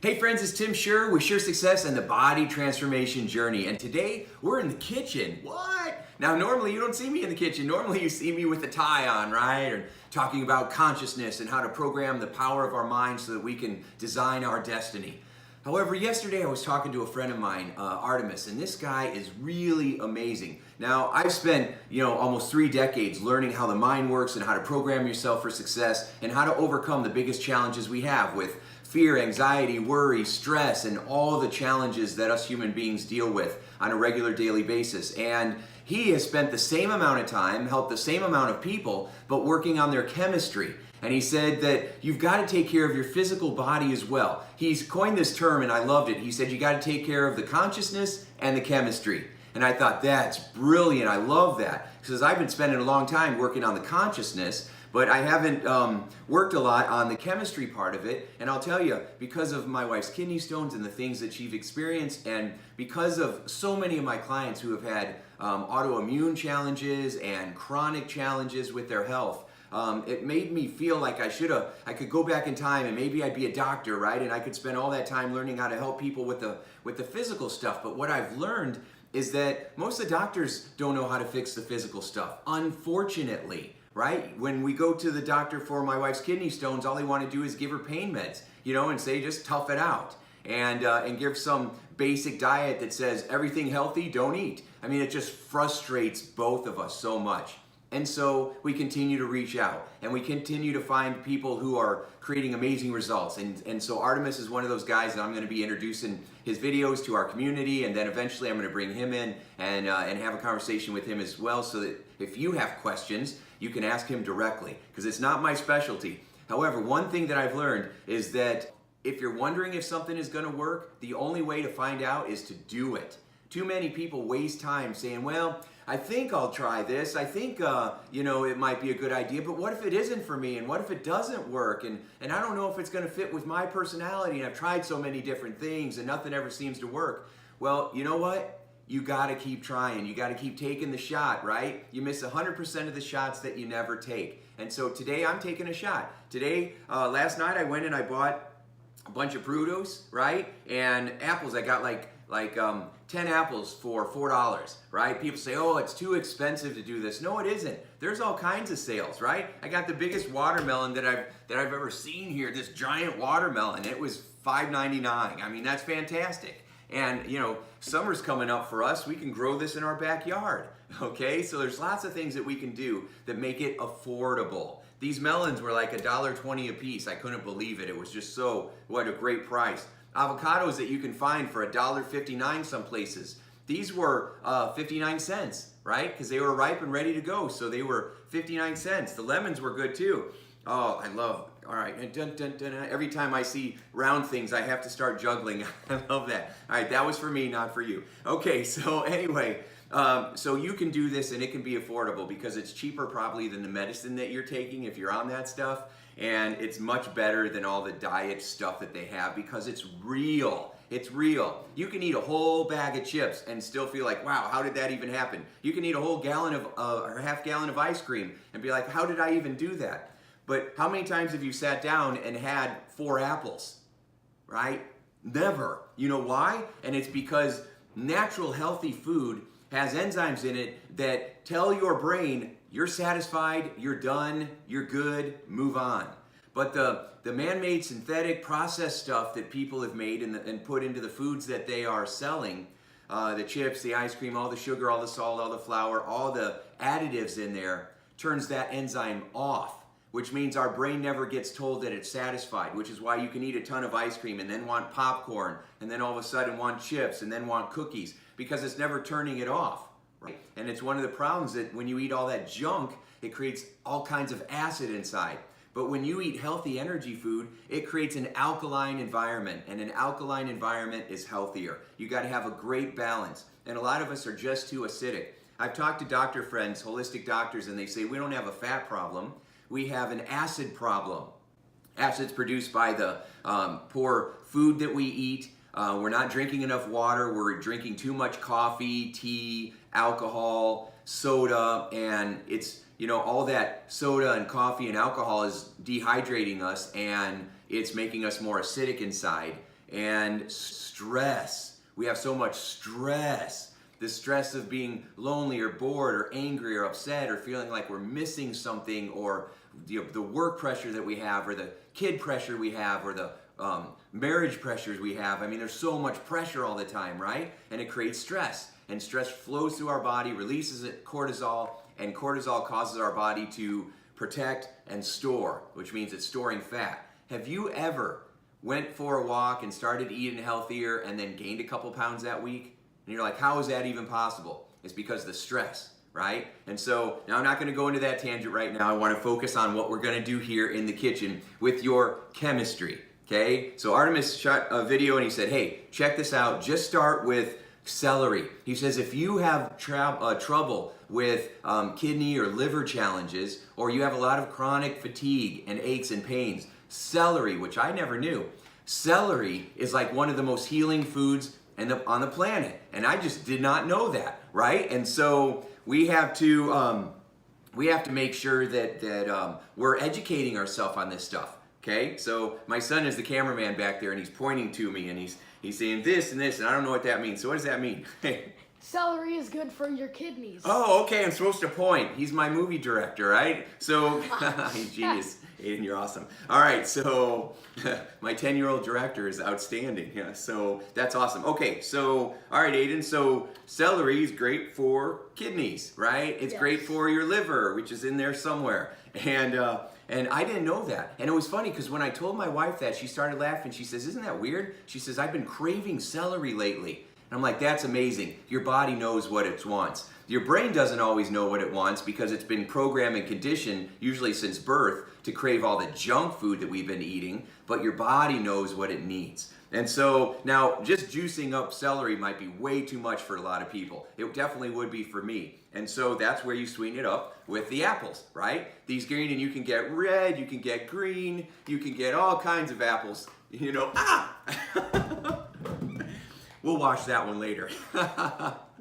Hey friends, it's Tim Sure with Sure Success and the Body Transformation Journey. And today we're in the kitchen. What? Now normally you don't see me in the kitchen. Normally you see me with a tie on, right? Or talking about consciousness and how to program the power of our mind so that we can design our destiny. However, yesterday I was talking to a friend of mine, Artemis, and this guy is really amazing. Now, I've spent, almost 3 decades learning how the mind works and how to program yourself for success and how to overcome the biggest challenges we have with fear, anxiety, worry, stress, and all the challenges that us human beings deal with on a regular daily basis. And he has spent the same amount of time, helped the same amount of people, but working on their chemistry. And he said that you've got to take care of your physical body as well. He's coined this term and I loved it. He said you got to take care of the consciousness and the chemistry. And I thought that's brilliant. I love that. Because I've been spending a long time working on the consciousness, but I haven't worked a lot on the chemistry part of it. And I'll tell you, because of my wife's kidney stones and the things that she's experienced, and because of so many of my clients who have had autoimmune challenges and chronic challenges with their health, it made me feel like I could go back in time and maybe I'd be a doctor, right? And I could spend all that time learning how to help people with the physical stuff. But what I've learned is that most of the doctors don't know how to fix the physical stuff, unfortunately. Right? When we go to the doctor for my wife's kidney stones, all they want to do is give her pain meds, and say just tough it out, and give some basic diet that says everything healthy, don't eat. I mean, it just frustrates both of us so much. And so we continue to reach out and we continue to find people who are creating amazing results. And so Artemis is one of those guys that I'm going to be introducing his videos to our community, and then eventually I'm going to bring him in and have a conversation with him as well, so that if you have questions, you can ask him directly, because it's not my specialty. However, one thing that I've learned is that if you're wondering if something is going to work, the only way to find out is to do it. Too many people waste time saying, well, I think I'll try this. I think, it might be a good idea, but what if it isn't for me? And what if it doesn't work? And I don't know if it's going to fit with my personality. And I've tried so many different things and nothing ever seems to work. Well, you know what? You got to keep trying. You got to keep taking the shot, right? You miss 100% of the shots that you never take. And so today I'm taking a shot. Today, last night I went and I bought a bunch of Brutos, right? And apples. I got like 10 apples for $4, right? People say, oh, it's too expensive to do this. No, it isn't. There's all kinds of sales, right? I got the biggest watermelon that I've ever seen here, this giant watermelon. It was $5.99. I mean, that's fantastic. And, summer's coming up for us. We can grow this in our backyard, okay? So there's lots of things that we can do that make it affordable. These melons were like $1.20 a piece. I couldn't believe it. It was just what a great price. Avocados that you can find for $1.59 some places. These were 59 cents, right? Because they were ripe and ready to go. So they were 59 cents. The lemons were good too. Oh, I love, all right. And dun, dun, dun, dun. Every time I see round things, I have to start juggling. I love that. All right, that was for me, not for you. Okay, so anyway, so you can do this and it can be affordable because it's cheaper probably than the medicine that you're taking if you're on that stuff. And it's much better than all the diet stuff that they have because it's real. It's real. You can eat a whole bag of chips and still feel like, wow, how did that even happen? You can eat a whole gallon of or half gallon of ice cream and be like, how did I even do that? But how many times have you sat down and had 4 apples, right? Never. You know why? And it's because natural healthy food has enzymes in it that tell your brain you're satisfied, you're done, you're good, move on. But the man-made synthetic processed stuff that people have made and put into the foods that they are selling, the chips, the ice cream, all the sugar, all the salt, all the flour, all the additives in there, turns that enzyme off, which means our brain never gets told that it's satisfied, which is why you can eat a ton of ice cream and then want popcorn and then all of a sudden want chips and then want cookies because it's never turning it off. Right? And it's one of the problems that when you eat all that junk, it creates all kinds of acid inside. But when you eat healthy energy food, it creates an alkaline environment, and an alkaline environment is healthier. You got to have a great balance. And a lot of us are just too acidic. I've talked to doctor friends, holistic doctors, and they say we don't have a fat problem. We have an acid problem. Acid's produced by the poor food that we eat. We're not drinking enough water. We're drinking too much coffee, tea, alcohol, soda, and it's, all that soda and coffee and alcohol is dehydrating us and it's making us more acidic inside. and stress. We have so much stress. The stress of being lonely or bored or angry or upset or feeling like we're missing something, or the work pressure that we have, or the kid pressure we have, or the marriage pressures we have. I mean, there's so much pressure all the time, right? And it creates stress. And stress flows through our body, releases cortisol, and cortisol causes our body to protect and store, which means it's storing fat. Have you ever went for a walk and started eating healthier and then gained a couple pounds that week? And you're like, how is that even possible? It's because of the stress, right? And so now I'm not going to go into that tangent right now. I want to focus on what we're going to do here in the kitchen with your chemistry, okay? So Artemis shot a video and he said, hey, check this out. Just start with celery. He says if you have trouble with kidney or liver challenges, or you have a lot of chronic fatigue and aches and pains, celery, which I never knew, celery is like one of the most healing foods on the planet, and I just did not know that, right? And so we have to make sure that we're educating ourselves on this stuff. Okay, so my son is the cameraman back there, and he's pointing to me, and he's saying this and this, and I don't know what that means. So what does that mean? Celery is good for your kidneys. Oh, okay, I'm supposed to point. He's my movie director, right? So, he's genius. Aiden, you're awesome. All right, so my 10-year-old director is outstanding. Yeah, so that's awesome. Okay, so, all right, Aiden, so celery is great for kidneys, right? It's great for your liver, which is in there somewhere. And I didn't know that. And it was funny because when I told my wife that, she started laughing. She says, isn't that weird? She says, I've been craving celery lately. And I'm like, that's amazing. Your body knows what it wants. Your brain doesn't always know what it wants because it's been programmed and conditioned, usually since birth, to crave all the junk food that we've been eating, but your body knows what it needs. And so now just juicing up celery might be way too much for a lot of people. It definitely would be for me. And so that's where you sweeten it up with the apples, right? These green, and you can get red, you can get green, you can get all kinds of apples. You know, We'll watch that one later.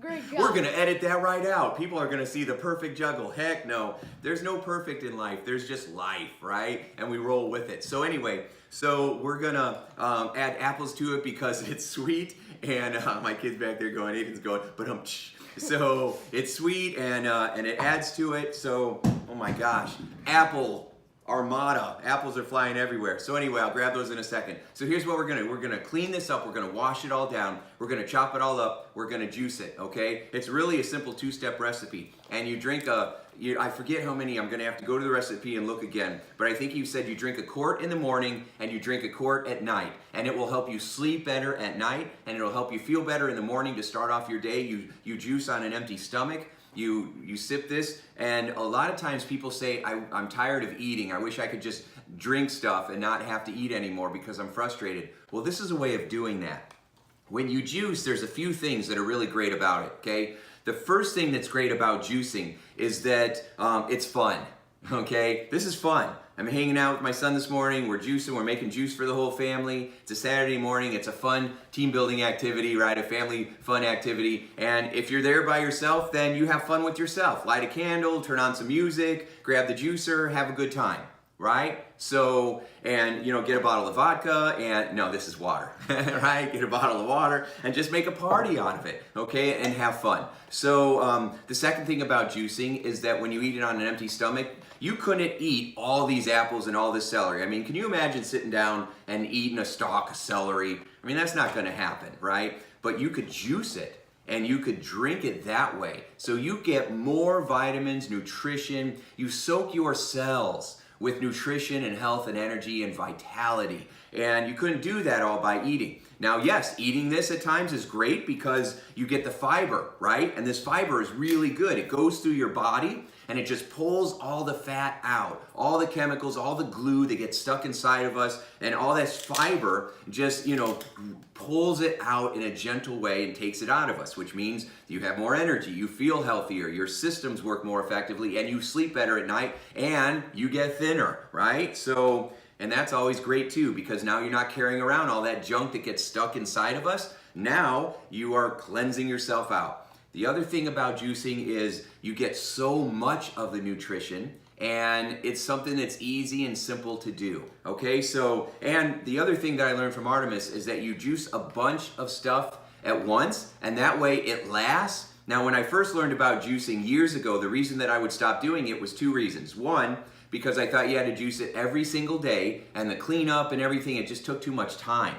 Great job. We're going to edit that right out. People are going to see the perfect juggle. Heck no. There's no perfect in life. There's just life, right? And we roll with it. So anyway, we're going to add apples to it because it's sweet. And my kid's back there going, Aiden's going, but so it's sweet and it adds to it. So, oh my gosh, apple armada. Apples are flying everywhere. So anyway, I'll grab those in a second. So here's what we're going to do. We're going to clean this up. We're going to wash it all down. We're going to chop it all up. We're going to juice it, okay? It's really a simple two-step recipe. And you drink I forget how many. I'm going to have to go to the recipe and look again. But I think you said you drink a quart in the morning and you drink a quart at night. And it will help you sleep better at night. And it'll help you feel better in the morning to start off your day. You juice on an empty stomach. You sip this, and a lot of times people say, I'm tired of eating. I wish I could just drink stuff and not have to eat anymore because I'm frustrated. Well, this is a way of doing that. When you juice, there's a few things that are really great about it, okay? The first thing that's great about juicing is that it's fun, okay? This is fun. I'm hanging out with my son this morning. We're juicing. We're making juice for the whole family. It's a Saturday morning. It's a fun team building activity, right? A family fun activity. And if you're there by yourself, then you have fun with yourself. Light a candle, turn on some music, grab the juicer, have a good time, right? So, and get a bottle of vodka and, no, this is water, right? Get a bottle of water and just make a party out of it, okay? And have fun. So the second thing about juicing is that when you eat it on an empty stomach, you couldn't eat all these apples and all this celery. I mean, can you imagine sitting down and eating a stalk of celery? I mean, that's not gonna happen, right? But you could juice it and you could drink it that way. So you get more vitamins, nutrition, you soak your cells with nutrition and health and energy and vitality. And you couldn't do that all by eating. Now, yes, eating this at times is great because you get the fiber, right? And this fiber is really good. It goes through your body and it just pulls all the fat out, all the chemicals, all the glue that gets stuck inside of us, and all this fiber just, pulls it out in a gentle way and takes it out of us, which means you have more energy, you feel healthier, your systems work more effectively, and you sleep better at night, and you get thinner, right? So, and that's always great too, because now you're not carrying around all that junk that gets stuck inside of us. Now you are cleansing yourself out. The other thing about juicing is you get so much of the nutrition and it's something that's easy and simple to do. Okay, so, and the other thing that I learned from Artemis is that you juice a bunch of stuff at once, and that way it lasts. Now, when I first learned about juicing years ago, the reason that I would stop doing it was two reasons. One, because I thought you had to juice it every single day, and the cleanup and everything, it just took too much time.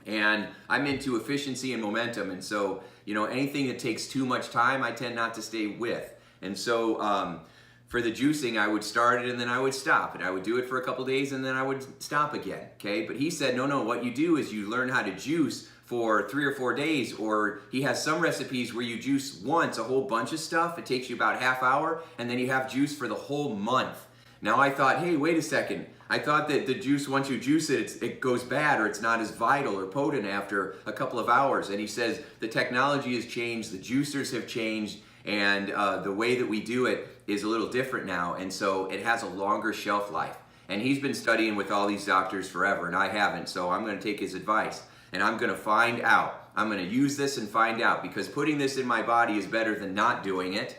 And I'm into efficiency and momentum, and so, anything that takes too much time, I tend not to stay with. And so, for the juicing, I would start it and then I would stop, and I would do it for a couple days and then I would stop again, okay? But he said, no, what you do is you learn how to juice for 3 or 4 days, or he has some recipes where you juice once a whole bunch of stuff. It takes you about half hour, and then you have juice for the whole month. Now I thought, hey, wait a second. I thought that the juice, once you juice it, it goes bad, or it's not as vital or potent after a couple of hours. And he says the technology has changed, the juicers have changed, and the way that we do it is a little different now, and so it has a longer shelf life. And he's been studying with all these doctors forever, and I haven't, so I'm going to take his advice, and I'm going to find out. I'm going to use this and find out, because putting this in my body is better than not doing it.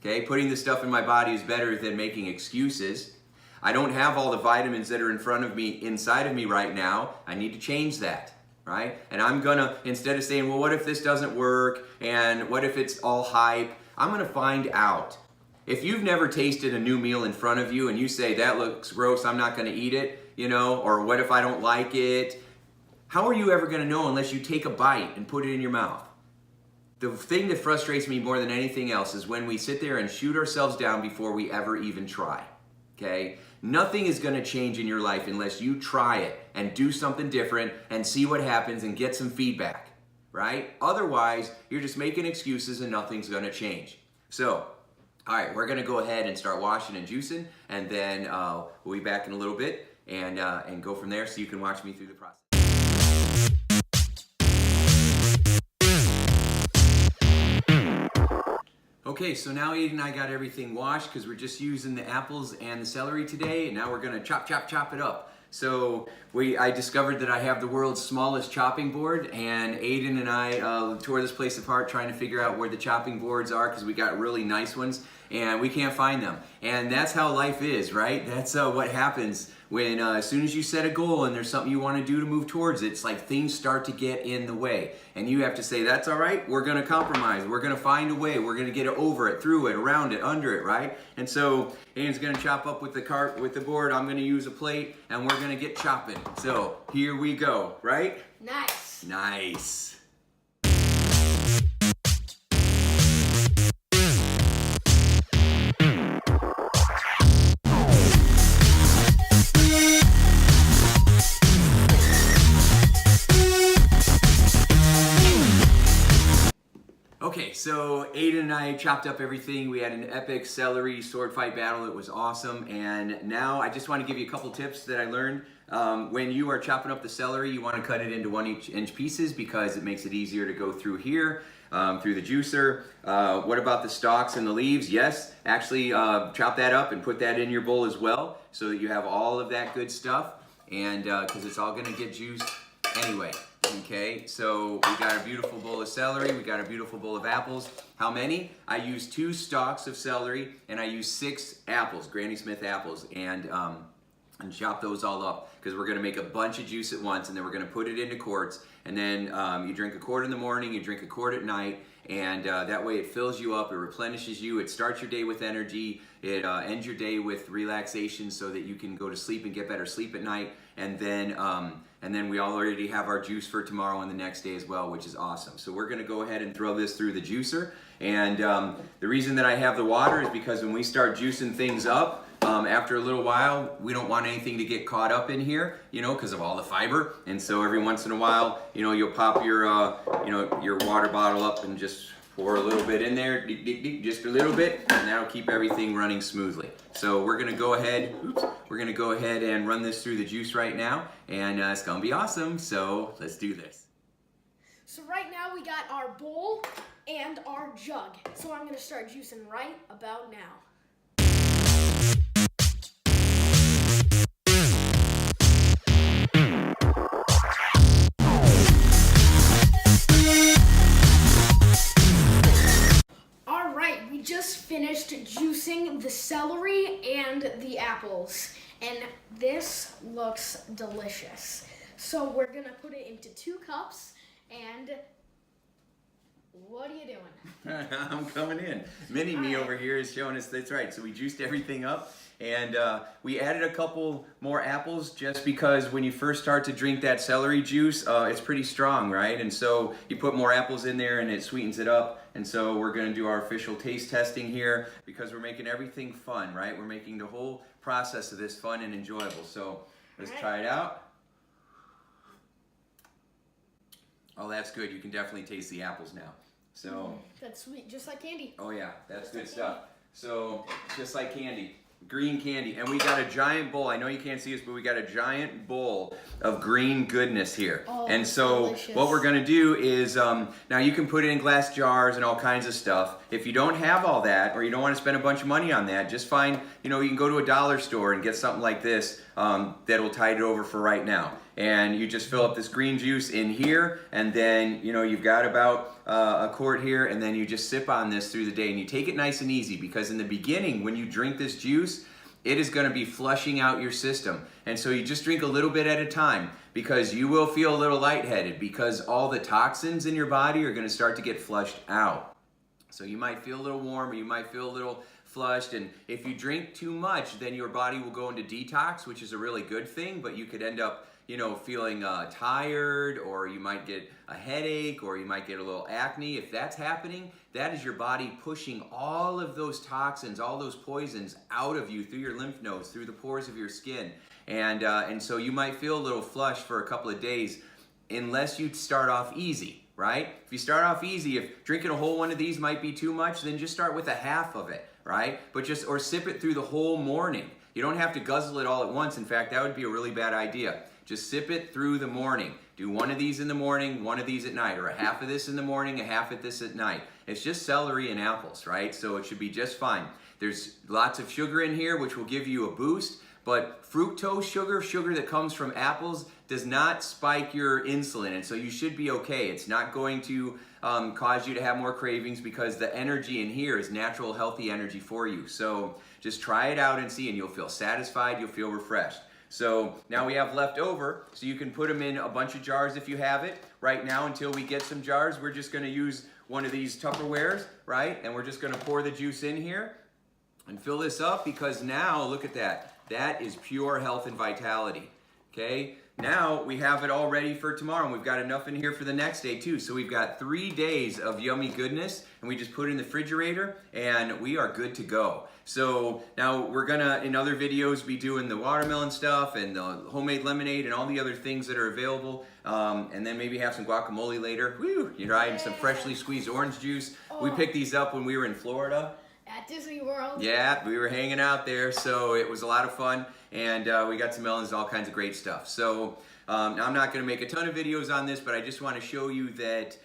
Okay, putting this stuff in my body is better than making excuses. I don't have all the vitamins that are in front of me, inside of me right now. I need to change that. Right? And I'm gonna, instead of saying, well, what if this doesn't work? And what if it's all hype? I'm gonna find out. If you've never tasted a new meal in front of you and you say, that looks gross, I'm not gonna eat it, or what if I don't like it? How are you ever gonna know unless you take a bite and put it in your mouth? The thing that frustrates me more than anything else is when we sit there and shoot ourselves down before we ever even try. Okay? Nothing is going to change in your life unless you try it and do something different and see what happens and get some feedback, right? Otherwise, you're just making excuses and nothing's going to change. So, all right, we're going to go ahead and start washing and juicing, and then we'll be back in a little bit and go from there so you can watch me through the process. Okay, so now Eden and I got everything washed because we're just using the apples and the celery today, and now we're gonna chop it up. So I discovered that I have the world's smallest chopping board, and Aiden and I tore this place apart trying to figure out where the chopping boards are because we got really nice ones and we can't find them. And that's how life is, right? That's what happens when as soon as you set a goal and there's something you want to do to move towards it, it's like things start to get in the way. And you have to say, that's all right, we're going to compromise, we're going to find a way, we're going to get it over it, through it, around it, under it, right? And so Aiden's going to chop up with the board, I'm going to use a plate, and we're going to get chopping. So here we go, right? Nice. Nice. Okay, so Aiden and I chopped up everything. We had an epic celery sword fight battle. It was awesome. And now I just want to give you a couple tips that I learned. When you are chopping up the celery, you want to cut it into 1-inch pieces because it makes it easier to go through here, through the juicer. What about the stalks and the leaves? Yes, actually chop that up and put that in your bowl as well so that you have all of that good stuff, and because it's all going to get juiced anyway. Okay, so we got a beautiful bowl of celery, we got a beautiful bowl of apples. How many? I used 2 stalks of celery and I used 6 apples, Granny Smith apples, and chop those all up because we're going to make a bunch of juice at once, and then we're going to put it into quarts, and then you drink a quart in the morning, you drink a quart at night, and that way it fills you up, it replenishes you, it starts your day with energy, it ends your day with relaxation so that you can go to sleep and get better sleep at night, and then we already have our juice for tomorrow and the next day as well, which is awesome. So we're going to go ahead and throw this through the juicer, and the reason that I have the water is because when we start juicing things up, after a little while, we don't want anything to get caught up in here, because of all the fiber. And so every once in a while, you'll pop your water bottle up and just pour a little bit in there, just a little bit, and that'll keep everything running smoothly. So we're gonna go ahead, and run this through the juice right now, and it's gonna be awesome. So let's do this. So right now we got our bowl and our jug. So I'm gonna start juicing right about now. Just finished juicing the celery and the apples. And this looks delicious. So we're gonna put it into 2 cups, and what are you doing? I'm coming in. Mini-me over here is showing us that's right. So we juiced everything up, and we added a couple more apples just because when you first start to drink that celery juice, it's pretty strong, right? And so you put more apples in there and it sweetens it up. And so we're going to do our official taste testing here because we're making everything fun, right? We're making the whole process of this fun and enjoyable. So let's try it out. Oh, that's good. You can definitely taste the apples now. So that's sweet, just like candy. Oh yeah, that's good stuff. So just like candy, green candy, and we got a giant bowl. I know you can't see us, but we got a giant bowl of green goodness here. Oh, and so delicious. What we're gonna do is now you can put it in glass jars and all kinds of stuff. If you don't have all that, or you don't want to spend a bunch of money on that, just find, you can go to a dollar store and get something like this that'll tide it over for right now. And you just fill up this green juice in here, and then you've got about a quart here, and then you just sip on this through the day, and you take it nice and easy, because in the beginning when you drink this juice, it is going to be flushing out your system. And so you just drink a little bit at a time, because you will feel a little lightheaded, because all the toxins in your body are going to start to get flushed out. So you might feel a little warm, or you might feel a little flushed, and if you drink too much, then your body will go into detox, which is a really good thing, but you could end up feeling tired, or you might get a headache, or you might get a little acne. If that's happening, that is your body pushing all of those toxins, all those poisons out of you through your lymph nodes, through the pores of your skin. And so you might feel a little flushed for a couple of days, unless you start off easy, right? If you start off easy, if drinking a whole one of these might be too much, then just start with a half of it, right? Or sip it through the whole morning. You don't have to guzzle it all at once. In fact, that would be a really bad idea. Just sip it through the morning. Do one of these in the morning, one of these at night, or a half of this in the morning, a half of this at night. It's just celery and apples, right? So it should be just fine. There's lots of sugar in here, which will give you a boost, but fructose sugar that comes from apples, does not spike your insulin, and so you should be okay. It's not going to cause you to have more cravings, because the energy in here is natural, healthy energy for you. So just try it out and see, and you'll feel satisfied, you'll feel refreshed. So now we have leftover, so you can put them in a bunch of jars if you have it. Right now, until we get some jars, we're just going to use one of these Tupperwares, right? And we're just going to pour the juice in here and fill this up, because now, look at that. That is pure health and vitality, okay? Now we have it all ready for tomorrow, and we've got enough in here for the next day too. So we've got 3 days of yummy goodness, and we just put it in the refrigerator, and we are good to go. So now we're gonna, in other videos, be doing the watermelon stuff and the homemade lemonade and all the other things that are available, and then maybe have some guacamole later. Woo! You're right, and some freshly squeezed orange juice. We picked these up when we were in Florida. At Disney World. Yeah, we were hanging out there, so it was a lot of fun, and we got some melons and all kinds of great stuff. So now I'm not going to make a ton of videos on this, but I just want to show you that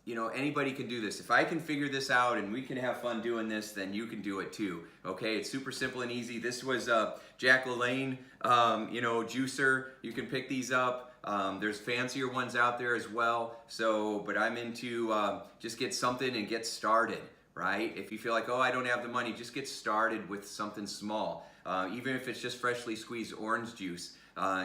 anybody can do this. If I can figure this out and we can have fun doing this, then you can do it too. Okay, it's super simple and easy. This was Jack LaLanne, juicer. You can pick these up. There's fancier ones out there as well. But I'm into just get something and get started. Right? If you feel like, oh, I don't have the money, just get started with something small. Even if it's just freshly squeezed orange juice,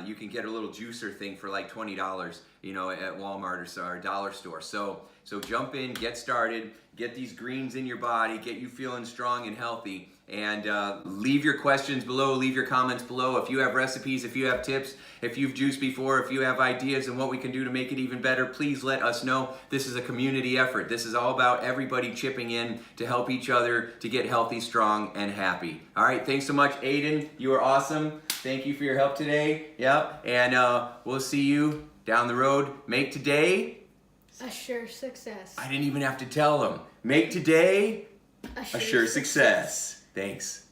you can get a little juicer thing for like $20, at Walmart or dollar store. So jump in, get started, get these greens in your body, get you feeling strong and healthy, and leave your questions below, leave your comments below. If you have recipes, if you have tips, if you've juiced before, if you have ideas and what we can do to make it even better, please let us know. This is a community effort. This is all about everybody chipping in to help each other to get healthy, strong, and happy. All right, thanks so much, Aiden. You are awesome. Thank you for your help today. Yep, and we'll see you down the road. Make today a sure success. I didn't even have to tell them. Make today a sure success. Thanks.